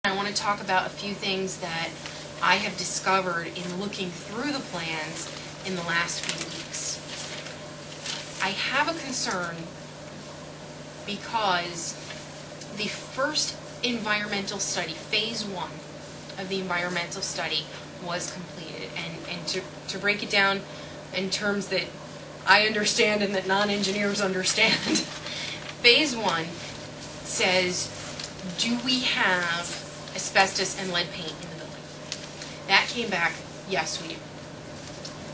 I want to talk about a few things that I have discovered in looking through the plans in the last few weeks. I have a concern because the first environmental study, phase 1 of the environmental study, was completed. And to break it down in terms that I understand and that non-engineers understand, phase 1 says, do we have asbestos and lead paint in the building? That came back, yes, we do.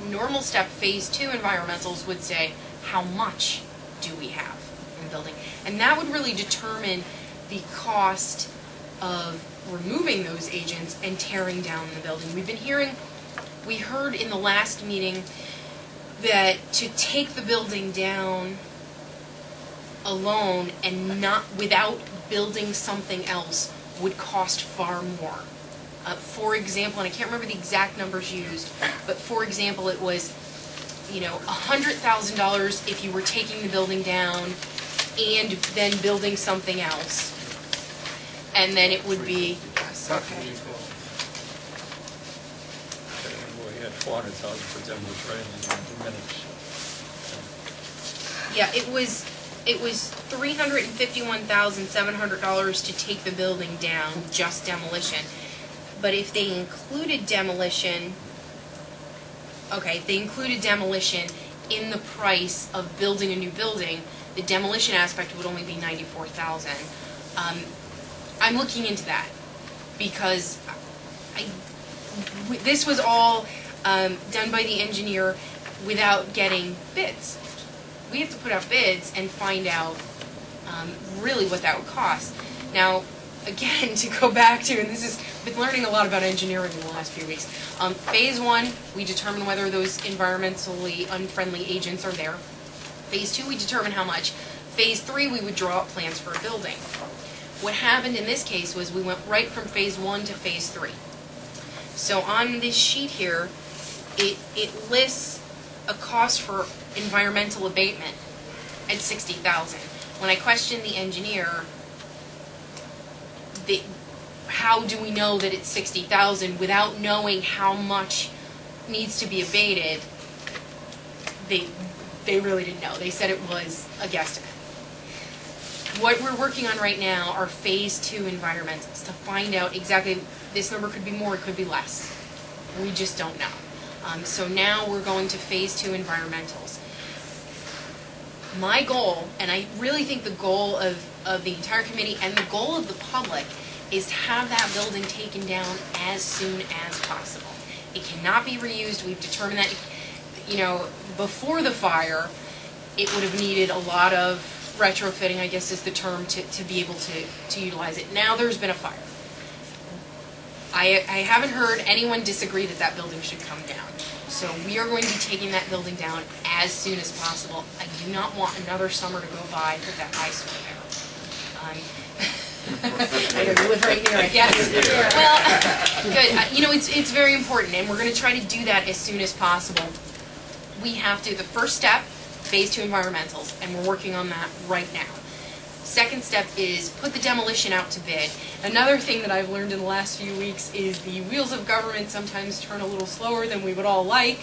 Normal step, phase 2 environmentals would say, how much do we have in the building? And that would really determine the cost of removing those agents and tearing down the building. We heard in the last meeting that to take the building down alone and not without building something else would cost far more. For example, and I can't remember the exact numbers used, but for example, it was, $100,000 if you were taking the building down and then building something else, and then it would be okay. We had 400,000 for demolition in 2 minutes. Yeah, it was $351,700 to take the building down, just demolition. But if they included demolition, in the price of building a new building, the demolition aspect would only be $94,000. I'm looking into that because this was all done by the engineer without getting bids. We have to put out bids and find out really what that would cost. Now, again, to go back to, and been learning a lot about engineering in the last few weeks. Phase 1, we determine whether those environmentally unfriendly agents are there. Phase 2, we determine how much. Phase 3, we would draw up plans for a building. What happened in this case was we went right from phase 1 to phase 3. So on this sheet here, it lists a cost for environmental abatement at $60,000. When I questioned the engineer, how do we know that it's $60,000 without knowing how much needs to be abated? They really didn't know. They said it was a guesstimate. What we're working on right now are phase 2 environmentals to find out exactly, this number could be more, it could be less. We just don't know. So now we're going to phase 2 environmentals. My goal, and I really think the goal of the entire committee and the goal of the public, is to have that building taken down as soon as possible. It cannot be reused. We've determined that, before the fire, it would have needed a lot of retrofitting, I guess is the term, to be able to utilize it. Now there's been a fire. I haven't heard anyone disagree that that building should come down. So we are going to be taking that building down as soon as possible. I do not want another summer to go by with that eyesore there. I know you live right near it. Yes. Well, good. It's very important, and we're going to try to do that as soon as possible. We have to. The first step, phase 2 environmentals, and we're working on that right now. Second step is put the demolition out to bid. Another thing that I've learned in the last few weeks is the wheels of government sometimes turn a little slower than we would all like.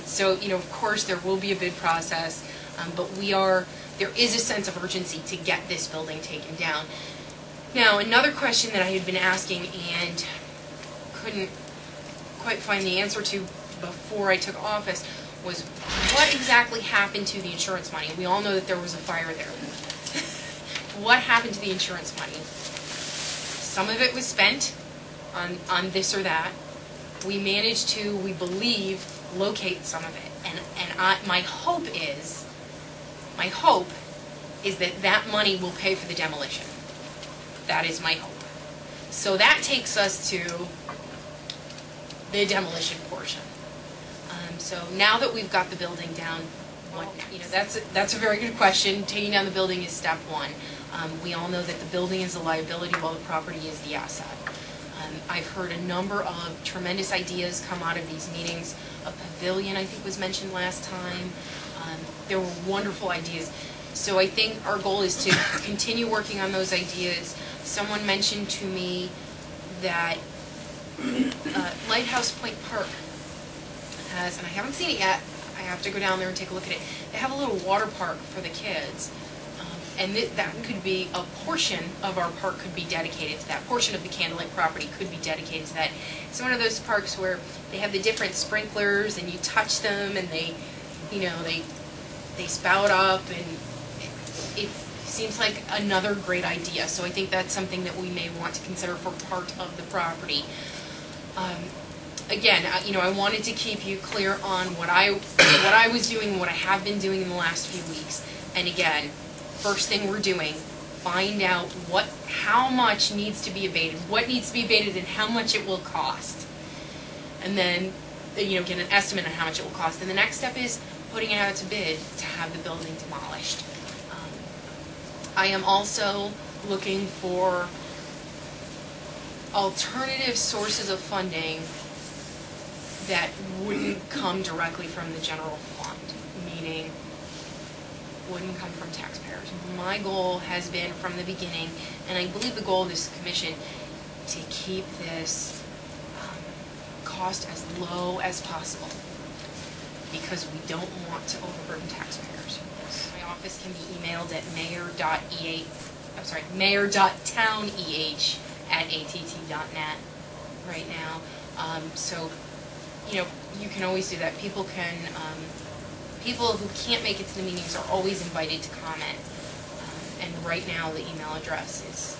So, of course, there will be a bid process, but there is a sense of urgency to get this building taken down. Now, another question that I had been asking and couldn't quite find the answer to before I took office was, what exactly happened to the insurance money? We all know that there was a fire there. What happened to the insurance money? Some of it was spent on this or that. We managed to, we believe, locate some of it. And my hope is that that money will pay for the demolition. That is my hope. So that takes us to the demolition portion. So now that we've got the building down, that's a very good question. Taking down the building is step 1. We all know that the building is a liability while the property is the asset. I've heard a number of tremendous ideas come out of these meetings. A pavilion, I think, was mentioned last time. There were wonderful ideas. So I think our goal is to continue working on those ideas. Someone mentioned to me that Lighthouse Point Park has, and I haven't seen it yet, I have to go down there and take a look at it. They have a little water park for the kids, and that could be a portion of our park could be dedicated to that. Portion of the Candlelight property could be dedicated to that. It's one of those parks where they have the different sprinklers, and you touch them, and they spout up, and it seems like another great idea. So I think that's something that we may want to consider for part of the property. Again, I wanted to keep you clear on what I was doing, what I have been doing in the last few weeks. And again, first thing we're doing, find out how much needs to be abated, what needs to be abated, and how much it will cost. And then, get an estimate on how much it will cost. And the next step is putting it out to bid to have the building demolished. I am also looking for alternative sources of funding that wouldn't come directly from the general fund, meaning wouldn't come from taxpayers. My goal has been from the beginning, and I believe the goal of this commission, to keep this cost as low as possible, because we don't want to overburden taxpayers. My office can be emailed at mayor.towneh@att.net right now. So, you can always do that. People who can't make it to the meetings are always invited to comment. And right now, the email address is